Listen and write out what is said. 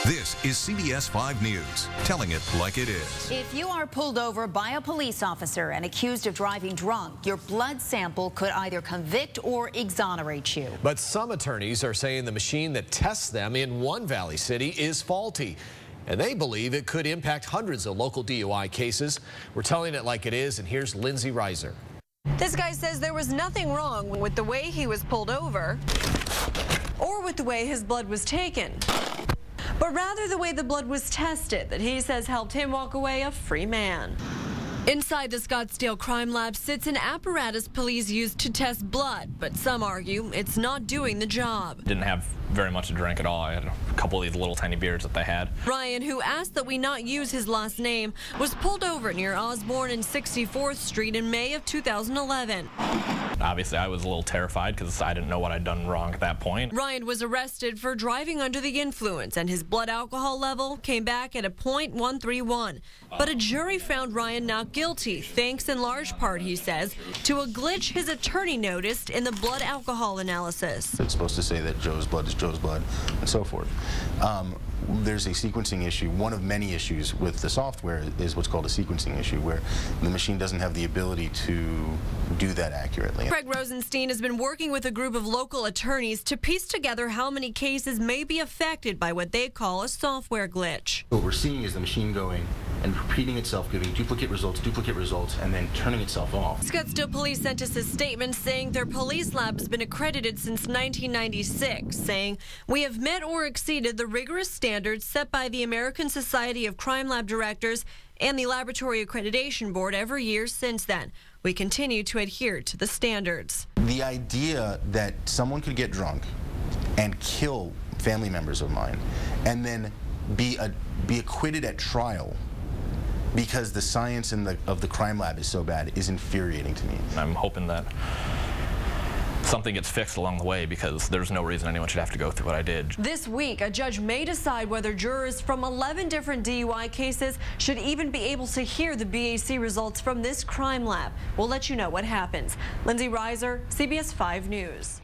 This is CBS 5 News, telling it like it is. If you are pulled over by a police officer and accused of driving drunk, your blood sample could either convict or exonerate you. But some attorneys are saying the machine that tests them in one Valley City is faulty, and they believe it could impact hundreds of local DUI cases. We're telling it like it is, and here's Lindsay Reiser. This guy says there was nothing wrong with the way he was pulled over or with the way his blood was taken, but rather the way the blood was tested that he says helped him walk away a free man. Inside the Scottsdale Crime Lab sits an apparatus police use to test blood, but some argue it's not doing the job. Didn't have very much to drink at all. I had a couple of these little tiny beers that they had. Ryan, who asked that we not use his last name, was pulled over near Osborne and 64th Street in May of 2011. Obviously, I was a little terrified because I didn't know what I'd done wrong at that point. Ryan was arrested for driving under the influence, and his blood alcohol level came back at a .131. But a jury found Ryan not guilty, thanks in large part, he says, to a glitch his attorney noticed in the blood alcohol analysis. It's supposed to say that Joe's blood is Joe's blood, and so forth. There's a sequencing issue. One of many issues with the software is what's called a sequencing issue, where the machine doesn't have the ability to do that accurately. Craig Rosenstein has been working with a group of local attorneys to piece together how many cases may be affected by what they call a software glitch. What we're seeing is the machine going and repeating itself, giving duplicate results, and then turning itself off. Scottsdale Police sent us a statement saying their police lab has been accredited since 1996, saying, "We have met or exceeded the rigorous standards set by the American Society of Crime Lab Directors and the Laboratory Accreditation Board every year since then. We continue to adhere to the standards." The idea that someone could get drunk and kill family members of mine and then be acquitted at trial because the science of the crime lab is so bad is infuriating to me. I'm hoping that something gets fixed along the way, because there's no reason anyone should have to go through what I did. This week, a judge may decide whether jurors from 11 different DUI cases should even be able to hear the BAC results from this crime lab. We'll let you know what happens. Lindsay Reiser, CBS 5 News.